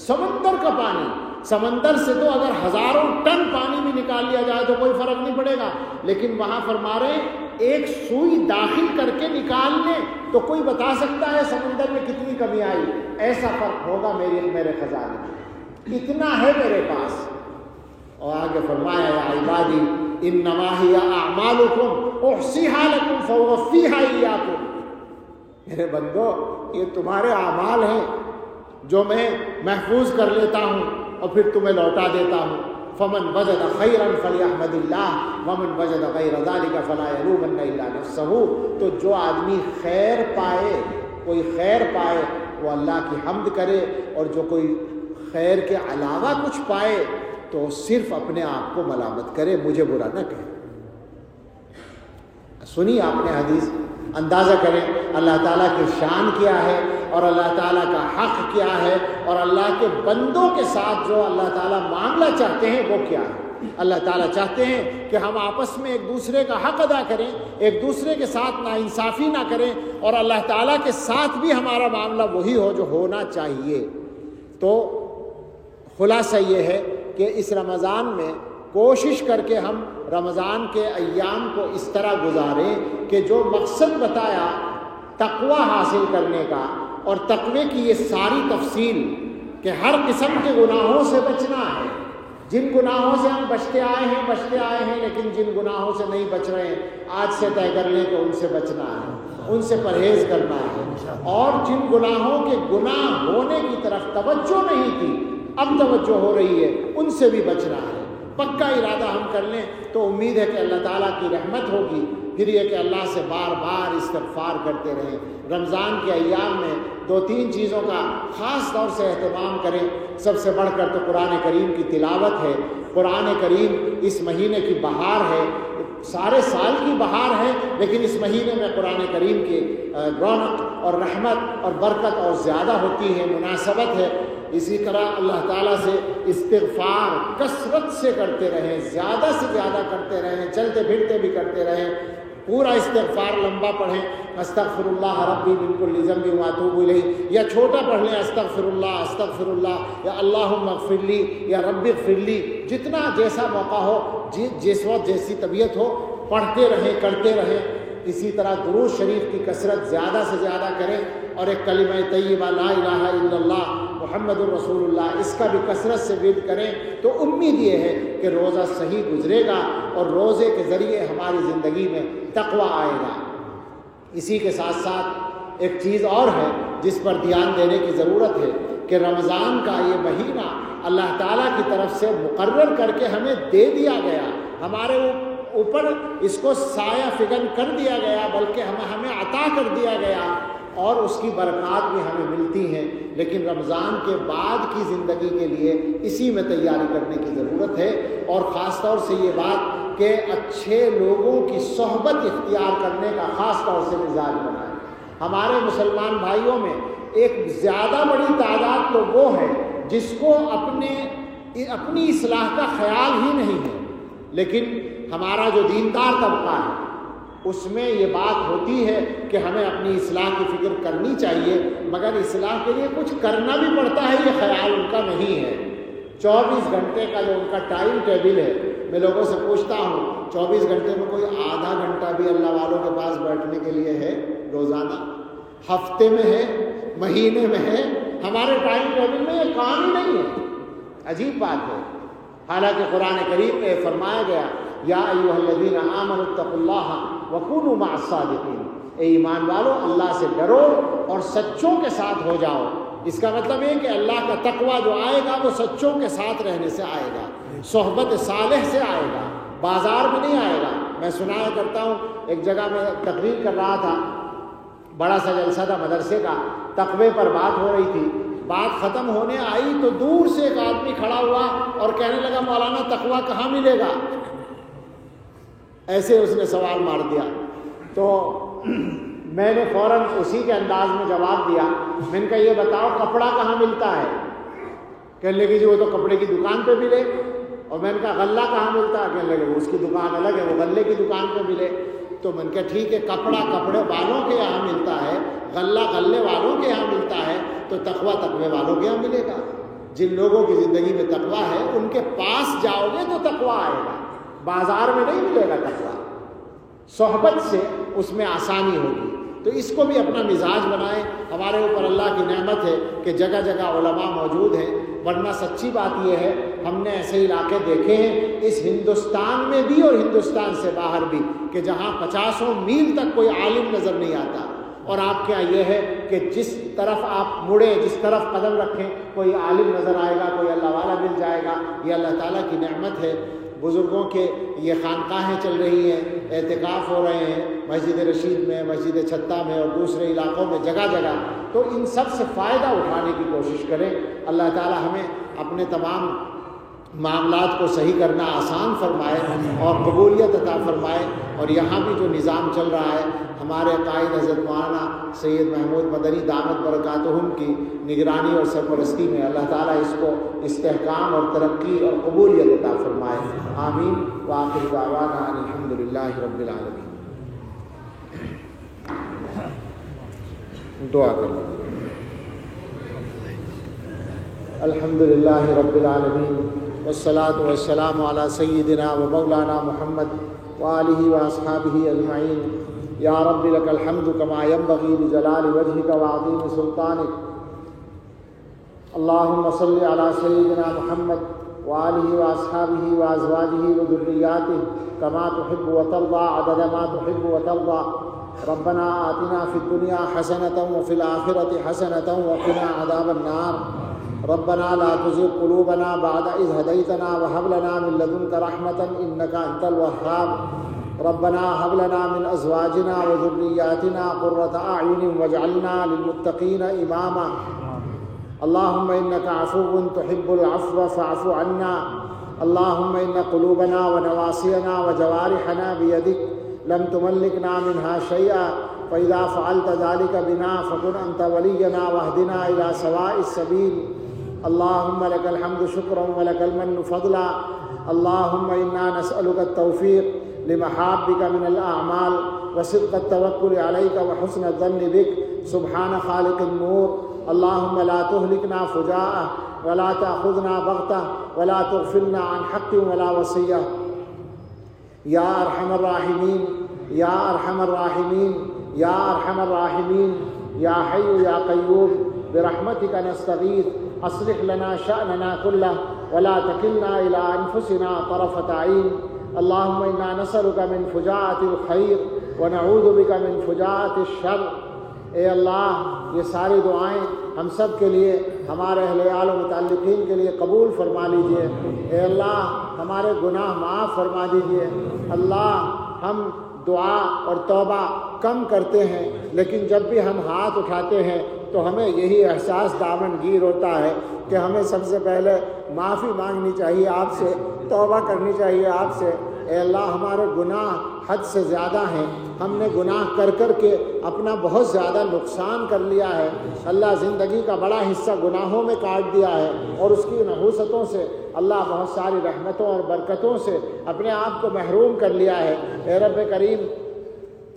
سمندر کا پانی، سمندر سے تو اگر ہزاروں ٹن پانی بھی نکال لیا جائے تو کوئی فرق نہیں پڑے گا، لیکن وہاں فرما رہے ہیں ایک سوئی داخل کر کے نکال لیں تو کوئی بتا سکتا ہے سمندر میں کتنی کمی آئی، ایسا فرق ہوگا میرے خزانے میں، اتنا ہے میرے پاس۔ اور آگے فرمایا یا عبادی انما ہی اعمالکم احصیھا لکم فاوفیھا ایاکم، میرے بندو یہ تمہارے اعمال ہیں جو میں محفوظ کر لیتا ہوں اور پھر تمہیں لوٹا دیتا ہوں، فمن وجد خیرا فلیحمد اللہ ومن وجد غیر ذلک فلا یلومن الا نفسہ. تو جو آدمی خیر پائے، کوئی خیر پائے، وہ اللہ کی حمد کرے، اور جو کوئی خیر کے علاوہ کچھ پائے تو صرف اپنے آپ کو ملامت کرے، مجھے برا نہ کہے. سنی آپ نے حدیث، اندازہ کریں اللہ تعالیٰ کی شان کیا ہے اور اللہ تعالیٰ کا حق کیا ہے، اور اللہ کے بندوں کے ساتھ جو اللہ تعالیٰ معاملہ چاہتے ہیں وہ کیا ہے. اللہ تعالیٰ چاہتے ہیں کہ ہم آپس میں ایک دوسرے کا حق ادا کریں، ایک دوسرے کے ساتھ ناانصافی نہ کریں، اور اللہ تعالیٰ کے ساتھ بھی ہمارا معاملہ وہی ہو جو ہونا چاہیے. تو خلاصہ یہ ہے کہ اس رمضان میں کوشش کر کے ہم رمضان کے ایام کو اس طرح گزاریں کہ جو مقصد بتایا تقوی حاصل کرنے کا، اور تقوی کی یہ ساری تفصیل کہ ہر قسم کے گناہوں سے بچنا ہے. جن گناہوں سے ہم بچتے آئے ہیں، لیکن جن گناہوں سے نہیں بچ رہے ہیں، آج سے طے کر لیں کہ ان سے بچنا ہے، ان سے پرہیز کرنا ہے. اور جن گناہوں کے گناہ ہونے کی طرف توجہ نہیں تھی، اب توجہ ہو رہی ہے، ان سے بھی بچنا ہے. پکا ارادہ ہم کر لیں تو امید ہے کہ اللہ تعالیٰ کی رحمت ہوگی. پھر یہ کہ اللہ سے بار بار استغفار کرتے رہیں. رمضان کے ایام میں 2-3 چیزوں کا خاص طور سے اہتمام کریں. سب سے بڑھ کر تو قرآن کریم کی تلاوت ہے. قرآن کریم اس مہینے کی بہار ہے، سارے سال کی بہار ہے، لیکن اس مہینے میں قرآن کریم کی رونق اور رحمت اور برکت اور زیادہ ہوتی ہے، مناسبت ہے. اسی طرح اللہ تعالیٰ سے استغفار کثرت سے کرتے رہیں، زیادہ سے زیادہ کرتے رہیں، چلتے پھرتے بھی کرتے رہیں. پورا استغفار لمبا پڑھیں، استغفر اللہ ربی من کل ذنب واتوب الیہ، یا چھوٹا پڑھ لیں استغفر اللہ، یا اللہم اغفر لی، یا رب اغفر لی. جتنا جیسا موقع ہو، جس وقت جیسی طبیعت ہو، پڑھتے رہیں، کرتے رہیں. اسی طرح درود شریف کی کثرت زیادہ سے زیادہ کریں، اور ایک کلمہ طیبہ لا الہ الا اللہ محمد الرسول اللہ، اس کا بھی کثرت سے ورد کریں. تو امید یہ ہے کہ روزہ صحیح گزرے گا، اور روزے کے ذریعے ہماری زندگی میں تقویٰ آئے گا. اسی کے ساتھ ساتھ ایک چیز اور ہے جس پر دھیان دینے کی ضرورت ہے کہ رمضان کا یہ مہینہ اللہ تعالیٰ کی طرف سے مقرر کر کے ہمیں دے دیا گیا، ہمارے اوپر اس کو سایہ فگن کر دیا گیا، بلکہ ہمیں عطا کر دیا گیا، اور اس کی برکات بھی ہمیں ملتی ہیں. لیکن رمضان کے بعد کی زندگی کے لیے اسی میں تیاری کرنے کی ضرورت ہے. اور خاص طور سے یہ بات کہ اچھے لوگوں کی صحبت اختیار کرنے کا خاص طور سے مزاج بنائیں. ہمارے مسلمان بھائیوں میں ایک زیادہ بڑی تعداد تو وہ ہے جس کو اپنی اصلاح کا خیال ہی نہیں ہے، لیکن ہمارا جو دیندار طبقہ ہے اس میں یہ بات ہوتی ہے کہ ہمیں اپنی اصلاح کی فکر کرنی چاہیے، مگر اصلاح کے لیے کچھ کرنا بھی پڑتا ہے، یہ خیال ان کا نہیں ہے. 24 گھنٹے کا جو ان کا ٹائم ٹیبل ہے، میں لوگوں سے پوچھتا ہوں 24 گھنٹے میں کوئی آدھا گھنٹہ بھی اللہ والوں کے پاس بیٹھنے کے لیے ہے روزانہ؟ ہفتے میں ہے، مہینے میں ہے؟ ہمارے ٹائم ٹیبل میں یہ کام ہی نہیں ہے. عجیب بات ہے. حالانکہ قرآن کریم میں فرمایا گیا یا ایھا الذین آمنوا اتقوا اللہ وکونوا مع الصادقین، اے ایمان والو اللہ سے ڈرو اور سچوں کے ساتھ ہو جاؤ. اس کا مطلب ہے کہ اللہ کا تقویٰ جو آئے گا وہ سچوں کے ساتھ رہنے سے آئے گا، صحبت صالح سے آئے گا، بازار میں نہیں آئے گا. میں سنایا کرتا ہوں، ایک جگہ میں تقریر کر رہا تھا، بڑا سا جلسہ تھا مدرسے کا، تقوی پر بات ہو رہی تھی. بات ختم ہونے آئی تو دور سے ایک آدمی کھڑا ہوا اور کہنے لگا مولانا تقویٰ کہاں ملے گا؟ ایسے اس نے سوال مار دیا. تو میں نے فوراً اسی کے انداز میں جواب دیا. میں نے کہا یہ بتاؤ کپڑا کہاں ملتا ہے؟ کہنے لگی جی وہ تو کپڑے کی دکان پہ ملے. اور میں نے کہا غلہ کہاں ملتا ہے؟ کہنے لگے وہ اس کی دکان الگ ہے، وہ غلے کی دکان پہ ملے. تو میں نے کہا ٹھیک ہے، کپڑا کپڑے والوں کے یہاں ملتا ہے، غلہ غلے والوں کے یہاں ملتا ہے، تو تقویٰ تقوی والوں کے یہاں ملے گا. جن لوگوں کی زندگی میں تقویٰ ہے ان کے پاس جاؤ گے تو تقویٰ آئے گا، بازار میں نہیں ملے گا تقویٰ. صحبت سے اس میں آسانی ہوگی. تو اس کو بھی اپنا مزاج بنائیں. ہمارے اوپر اللہ کی نعمت ہے کہ جگہ جگہ علماء موجود ہیں، ورنہ سچی بات یہ ہے ہم نے ایسے علاقے دیکھے ہیں اس ہندوستان میں بھی اور ہندوستان سے باہر بھی کہ جہاں 50 میل تک کوئی عالم نظر نہیں آتا. اور آپ کے یہاں یہ ہے کہ جس طرف آپ مڑیں، جس طرف قدم رکھیں، کوئی عالم نظر آئے گا، کوئی اللہ والا مل جائے گا. یہ اللہ تعالیٰ کی نعمت ہے. بزرگوں کے یہ خانقاہیں چل رہی ہیں، اعتکاف ہو رہے ہیں مسجد رشید میں، مسجد چھتہ میں اور دوسرے علاقوں میں جگہ جگہ. تو ان سب سے فائدہ اٹھانے کی کوشش کریں. اللہ تعالیٰ ہمیں اپنے تمام معاملات کو صحیح کرنا آسان فرمائے اور قبولیت عطا فرمائے. اور یہاں بھی جو نظام چل رہا ہے، ہمارے قائد حضرت مولانا سید محمود مدنی دامت برکاتہم کی نگرانی اور سرپرستی میں اللہ تعالیٰ اس کو استحکام اور ترقی اور قبولیت عطا فرمائے. آمین. وآخر دعوانا ان الحمد للہ رب العالمین. دعا کر لیں. الحمد للہ رب العالمین والصلاة والسلام علی سیدنا و مولانا محمد وآلہ واصحابہ اجمعین. یا رب لک الحمد کما ینبغی لجلال وجہک وعظیم سلطانک. اللہم صل علی سیدنا محمد وآلہ واصحابہ وازواجہ وذریاتہ کما تحب وترضى عدد ما تحب وترضى. ربنا آتنا فی الدنیا حسنة وفی الآخرة حسنة وقنا عذاب النار. ربنا لا تزغ قلوبنا بعد إذ هديتنا وهب لنا من لدنك رحمة إنك أنت الوهاب. ربنا هب لنا من أزواجنا وذرياتنا قرة أعين واجعلنا للمتقين إماما. اللهم إنك عفو تحب العفو فاعف عنا. اللهم إن قلوبنا ونواصينا وجوارحنا بيدك لم تملكنا منها شيئا، فإذا فعلت ذلك بنا فكن أنت ولينا واهدنا إلى سواء السبيل. اللهم لك الحمد شكرا ولك المن فضلا. اللهم إنا نسألك التوفيق لمحابك من الأعمال وصدق التوكل عليك وحسن الظن بك سبحان خالق النور. اللهم لا تهلكنا فجاءة ولا تأخذنا بغتة ولا تغفلنا عن حق ولا وصية. یا ارحم الراحمین، یا ارحم الراحمین، یا ارحم الراحمین، یا حی یا قیوم برحمتک نستغیث. اصلح لنا شأننا كله ولا تكلنا إلى أنفسنا طرفة عين. اللهم إنا نسألك من فجاءة الخير ونعوذ بك من فجاءة الشر. اے اللہ، یہ ساری دعائیں ہم سب کے لیے، ہمارے اہل عیال و متعلقین کے لیے قبول فرما لیجئے. اے اللہ، ہمارے گناہ معاف فرما دیجئے. اللہ، ہم دعا اور توبہ کم کرتے ہیں، لیکن جب بھی ہم ہاتھ اٹھاتے ہیں تو ہمیں یہی احساس دامن گیر ہوتا ہے کہ ہمیں سب سے پہلے معافی مانگنی چاہیے آپ سے، توبہ کرنی چاہیے آپ سے. اے اللہ، ہمارے گناہ حد سے زیادہ ہیں. ہم نے گناہ کر کر کے اپنا بہت زیادہ نقصان کر لیا ہے. اللہ، زندگی کا بڑا حصہ گناہوں میں کاٹ دیا ہے اور اس کی نحوستوں سے اللہ بہت ساری رحمتوں اور برکتوں سے اپنے آپ کو محروم کر لیا ہے. اے رب کریم،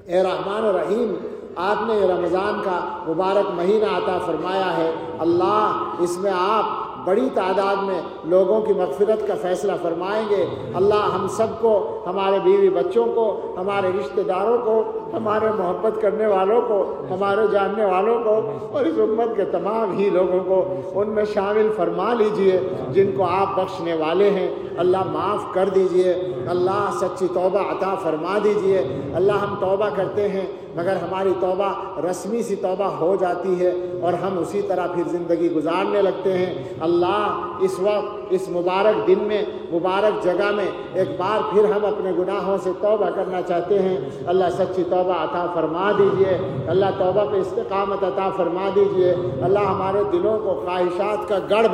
اے رحمان الرحیم، آپ نے یہ رمضان کا مبارک مہینہ عطا فرمایا ہے. اللہ، اس میں آپ بڑی تعداد میں لوگوں کی مغفرت کا فیصلہ فرمائیں گے. اللہ، ہم سب کو، ہمارے بیوی بچوں کو، ہمارے رشتہ داروں کو، ہمارے محبت کرنے والوں کو، ہمارے جاننے والوں کو اور اس امت کے تمام ہی لوگوں کو ان میں شامل فرما لیجئے جن کو آپ بخشنے والے ہیں. اللہ، معاف کر دیجئے. اللہ، سچی توبہ عطا فرما دیجئے. اللہ، ہم توبہ کرتے ہیں مگر ہماری توبہ رسمی سی توبہ ہو جاتی ہے اور ہم اسی طرح پھر زندگی گزارنے لگتے ہیں. اللہ، اس وقت، اس مبارک دن میں، مبارک جگہ میں ایک بار پھر ہم اپنے گناہوں سے توبہ کرنا چاہتے ہیں. اللہ، سچی توبہ عطا فرما دیجئے. اللہ، توبہ پہ استقامت عطا فرما دیجئے. اللہ، ہمارے دلوں کو خواہشات کا گڑھ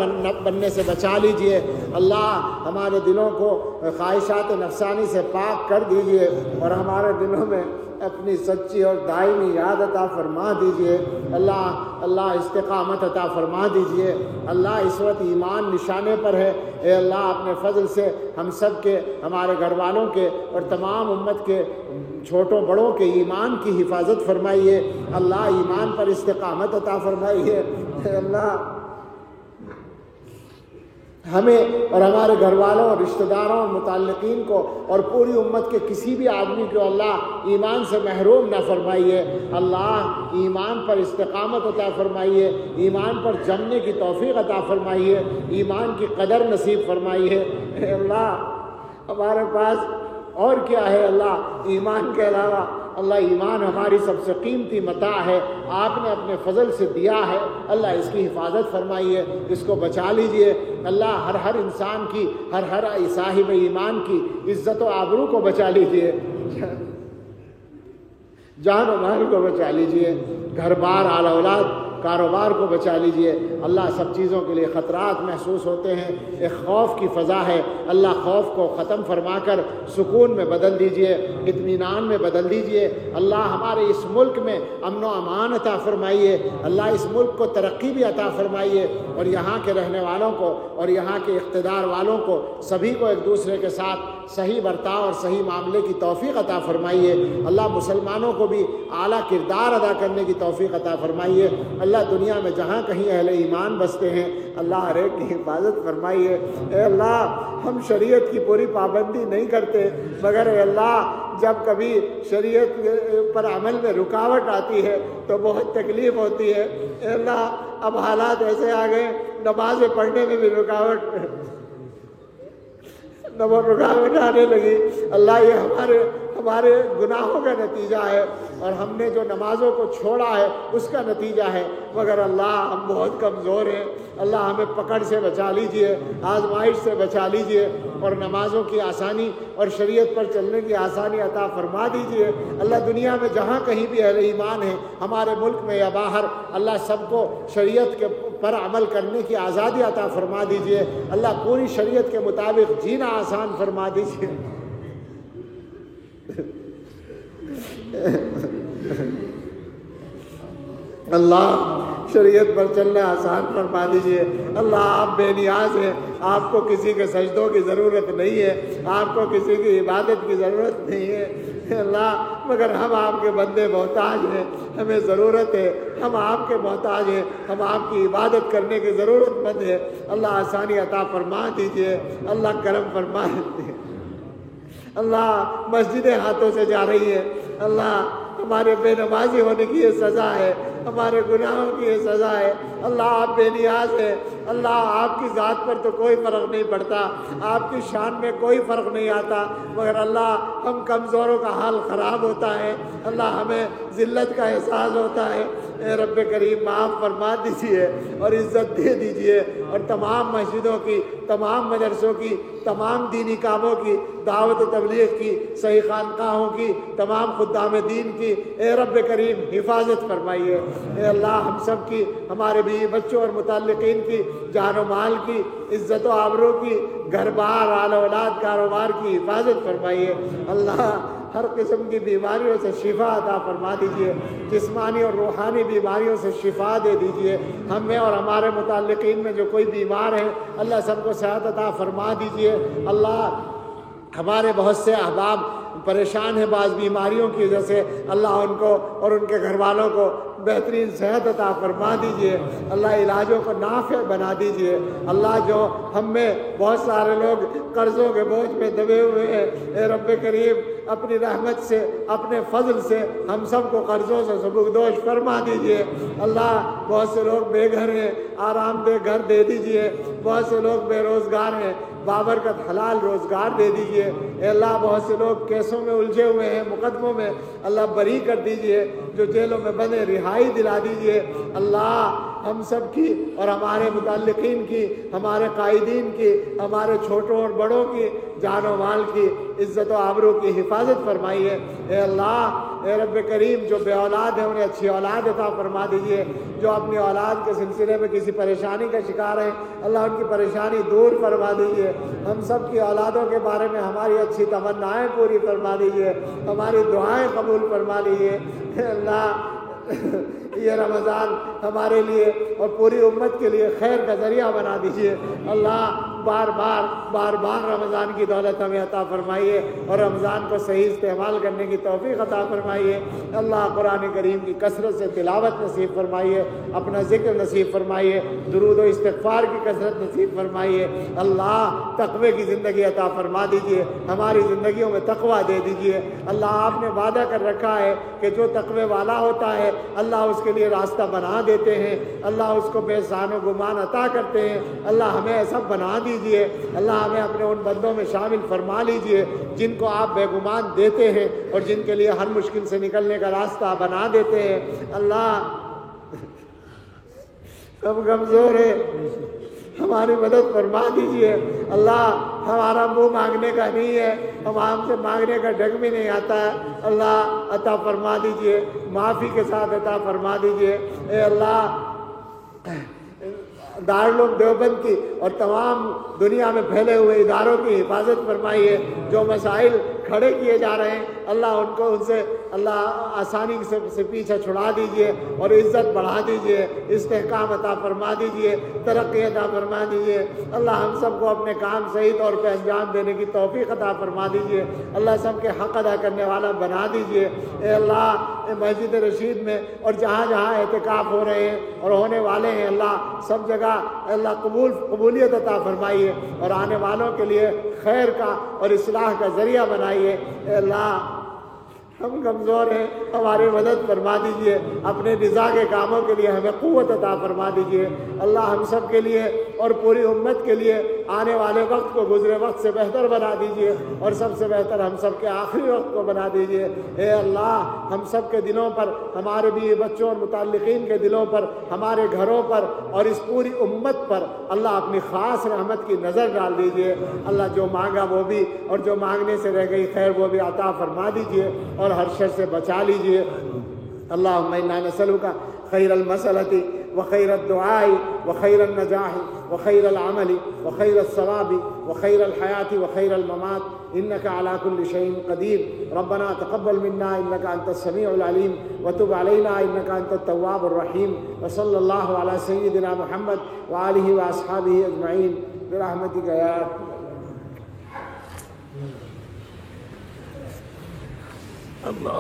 بننے سے بچا لیجئے. اللہ، ہمارے دلوں کو خواہشات نفسانی سے پاک کر دیجئے اور ہمارے دلوں میں اپنی سچی اور دائمی یاد عطا فرما دیجئے. اللہ، استقامت عطا فرما دیجئے. اللہ، اس وقت ایمان نشانے پر ہے. اے اللہ، اپنے فضل سے ہم سب کے، ہمارے گھر والوں کے اور تمام امت کے چھوٹوں بڑوں کے ایمان کی حفاظت فرمائیے. اللہ، ایمان پر استقامت عطا فرمائیے. اے اللہ، ہمیں اور ہمارے گھر والوں اور رشتہ داروں اور متعلقین کو اور پوری امت کے کسی بھی آدمی کو اللہ ایمان سے محروم نہ فرمائیے. اللہ، ایمان پر استقامت عطا فرمائیے. ایمان پر جمنے کی توفیق عطا فرمائیے. ایمان کی قدر نصیب فرمائیے. اے اللہ، ہمارے پاس اور کیا ہے اللہ ایمان کے علاوہ؟ اللہ ایمان ہماری سب سے قیمتی متاع ہے، آپ نے اپنے فضل سے دیا ہے، اللہ اس کی حفاظت فرمائیے، اس کو بچا لیجئے اللہ، ہر انسان کی، ہر صاحب ایمان کی عزت و آبرو کو بچا لیجئے، جان و مال کو بچا لیجئے، گھر بار آل اولاد کاروبار کو بچا لیجئے اللہ۔ سب چیزوں کے لیے خطرات محسوس ہوتے ہیں، ایک خوف کی فضا ہے اللہ، خوف کو ختم فرما کر سکون میں بدل دیجئے، اطمینان میں بدل دیجئے اللہ۔ ہمارے اس ملک میں امن و امان عطا فرمائیے اللہ، اس ملک کو ترقی بھی عطا فرمائیے، اور یہاں کے رہنے والوں کو اور یہاں کے اقتدار والوں کو سبھی کو ایک دوسرے کے ساتھ صحیح برتاؤ اور صحیح معاملے کی توفیق عطا فرمائیے اللہ۔ مسلمانوں کو بھی اعلیٰ کردار ادا کرنے کی توفیق عطا فرمائیے اللہ۔ دنیا میں جہاں کہیں اہل ایمان بستے ہیں اللہ، ہر ایک کی حفاظت فرمائیے اے اللہ۔ ہم شریعت کی پوری پابندی نہیں کرتے، مگر اے اللہ جب کبھی شریعت پر عمل میں رکاوٹ آتی ہے تو بہت تکلیف ہوتی ہے اے اللہ۔ اب حالات ایسے آ گئے، نمازیں پڑھنے میں بھی رکاوٹ آنے لگی اللہ، یہ ہمارے گناہوں کا نتیجہ ہے، اور ہم نے جو نمازوں کو چھوڑا ہے اس کا نتیجہ ہے، مگر اللہ ہم بہت کمزور ہیں اللہ، ہمیں پکڑ سے بچا لیجئے، آزمائش سے بچا لیجئے، اور نمازوں کی آسانی اور شریعت پر چلنے کی آسانی عطا فرما دیجئے اللہ۔ دنیا میں جہاں کہیں بھی اہل ایمان ہیں، ہمارے ملک میں یا باہر اللہ، سب کو شریعت کے پر عمل کرنے کی آزادی عطا فرما دیجئے اللہ، پوری شریعت کے مطابق جینا آسان فرما دیجئے اللہ۔ شریعت پر چلنا آسان فرما دیجئے اللہ۔ آپ بے نیاز ہیں، آپ کو کسی کے سجدوں کی ضرورت نہیں ہے، آپ کو کسی کی عبادت کی ضرورت نہیں ہے اللہ، مگر ہم آپ کے بندے محتاج ہیں، ہمیں ضرورت ہے، ہم آپ کے محتاج ہیں، ہم آپ کی عبادت کرنے کی ضرورت مند ہے اللہ۔ آسانی عطا فرما دیجئے اللہ، کرم فرما دیجئے اللہ۔ مسجدیں ہاتھوں سے جا رہی ہے اللہ، ہمارے بے نمازی ہونے کی یہ سزا ہے، ہمارے گناہوں کی یہ سزا ہے اللہ۔ آپ بے نیاز ہیں اللہ، آپ کی ذات پر تو کوئی فرق نہیں پڑتا، آپ کی شان میں کوئی فرق نہیں آتا، مگر اللہ ہم کمزوروں کا حال خراب ہوتا ہے اللہ، ہمیں ذلت کا احساس ہوتا ہے اے رب کریم معاف فرما دیجئے اور عزت دے دیجئے، اور تمام مسجدوں کی، تمام مدرسوں کی، تمام دینی کاموں کی، دعوت و تبلیغ کی، صحیح خانقاہوں کی، تمام خدام دین کی اے رب کریم حفاظت فرمائیے اے اللہ۔ ہم سب کی، ہمارے بیوی بچوں اور متعلقین کی جان و مال کی، عزت و آبرو کی، گھر بار آل اولاد کاروبار کی حفاظت فرمائیے اللہ۔ ہر قسم کی بیماریوں سے شفا عطا فرما دیجئے، جسمانی اور روحانی بیماریوں سے شفا دے دیجئے ہمیں اور ہمارے متعلقین میں جو کوئی بیمار ہیں اللہ، سب کو صحت عطا فرما دیجئے اللہ۔ ہمارے بہت سے احباب پریشان ہیں بعض بیماریوں کی وجہ سے اللہ، ان کو اور ان کے گھر والوں کو بہترین صحت عطا فرما دیجئے اللہ، علاجوں کو نافع بنا دیجئے اللہ۔ جو ہم میں بہت سارے لوگ قرضوں کے بوجھ میں دبے ہوئے ہیں اے رب کریم، اپنی رحمت سے، اپنے فضل سے ہم سب کو قرضوں سے سبکدوش فرما دیجئے اللہ۔ بہت سے لوگ بے گھر ہیں، آرام دہ گھر دے دیجئے، بہت سے لوگ بے روزگار ہیں، بابرکت حلال روزگار دے دیجئے اے اللہ۔ بہت سے لوگ کیسوں میں الجھے ہوئے ہیں، مقدموں میں اللہ بری کر دیجئے، جو جیلوں میں بندے رہائی دلا دیجئے اللہ۔ ہم سب کی اور ہمارے متعلقین کی، ہمارے قائدین کی، ہمارے چھوٹوں اور بڑوں کی جان و مال کی، عزت و آبرو کی حفاظت فرمائیے اے اللہ۔ اے رب کریم جو بے اولاد ہیں انہیں اچھی اولاد عطا فرما دیجئے، جو اپنی اولاد کے سلسلے میں کسی پریشانی کا شکار ہیں اللہ، ان کی پریشانی دور فرما دیجئے۔ ہم سب کی اولادوں کے بارے میں ہماری اچھی تمنائیں پوری فرما دیجئے، ہماری دعائیں قبول فرما لیجئے اے اللہ۔ یہ رمضان ہمارے لیے اور پوری امت کے لیے خیر کا ذریعہ بنا دیجئے اللہ۔ بار بار رمضان کی دولت ہمیں عطا فرمائیے، اور رمضان کو صحیح استعمال کرنے کی توفیق عطا فرمائیے اللہ۔ قرآن کریم کی کثرت سے تلاوت نصیب فرمائیے، اپنا ذکر نصیب فرمائیے، درود و استغفار کی کثرت نصیب فرمائیے اللہ۔ تقوی کی زندگی عطا فرما دیجئے، ہماری زندگیوں میں تقوی دے دیجئے اللہ۔ آپ نے وعدہ کر رکھا ہے کہ جو تقوی والا ہوتا ہے اللہ اس کے لیے راستہ بنا دیتے ہیں اللہ، اس کو بے سان و گمان عطا کرتے ہیں اللہ۔ ہمیں ایسا بنا دیجئے دیجئے۔ اللہ ہمیں اپنے ان بندوں میں شامل فرما لیجئے جن کو آپ بے گمان دیتے ہیں اور جن کے لیے ہر مشکل سے نکلنے کا راستہ بنا دیتے ہیں۔ اللہ ہم کمزور ہیں، ہماری مدد فرما دیجئے۔ اللہ ہمارا منہ مانگنے کا نہیں ہے، ہم سے مانگنے کا ڈھنگ بھی نہیں آتا ہے، اللہ عطا فرما دیجئے، معافی کے ساتھ عطا فرما دیجئے۔ اے اللہ دارالعلوم دیوبند کی اور تمام دنیا میں پھیلے ہوئے اداروں کی حفاظت فرمائیے۔ جو مسائل کھڑے کیے جا رہے ہیں اللہ ان سے اللہ آسانی سے پیچھے چھڑا دیجئے اور عزت بڑھا دیجئے، استحکام عطا فرما دیجئے، ترقی عطا فرما دیجئے۔ اللہ ہم سب کو اپنے کام صحیح طور پہ انجام دینے کی توفیق عطا فرما دیجئے۔ اللہ سب کے حق ادا کرنے والا بنا دیجئے۔ اے اللہ مسجد رشید میں اور جہاں جہاں اعتکاف ہو رہے ہیں اور ہونے والے ہیں اللہ سب جگہ اللہ قبولیت عطا فرمائیے اور آنے والوں کے لیے خیر کا اور اصلاح کا ذریعہ بنائیے۔ اے اللہ ہم کمزور ہیں، ہماری مدد فرما دیجئے، اپنے رضا کے کاموں کے لیے ہمیں قوت عطا فرما دیجئے۔ اللہ ہم سب کے لیے اور پوری امت کے لیے آنے والے وقت کو گزرے وقت سے بہتر بنا دیجئے اور سب سے بہتر ہم سب کے آخری وقت کو بنا دیجئے۔ اے اللہ ہم سب کے دلوں پر، ہمارے بھی بچوں اور متعلقین کے دلوں پر، ہمارے گھروں پر اور اس پوری امت پر اللہ اپنی خاص رحمت کی نظر ڈال دیجئے۔ اللہ جو مانگا وہ بھی اور جو مانگنے سے رہ گئی خیر وہ بھی عطا فرما دیجئے اور ہر شر سے بچا لیجئے۔ اللہم انا نسألک خیر المسألۃ وخیر الدعاء وخیر النجاح وخیر العمل وخیر الثواب وخیر الحیاة وخیر الممات انك على كل شيء قدير ربنا تقبل منا انك انت السميع العليم وتب علينا انك انت التواب الرحيم وصلى الله على سيدنا محمد وآله واصحابه اجمعين برحمتك يا اللہ۔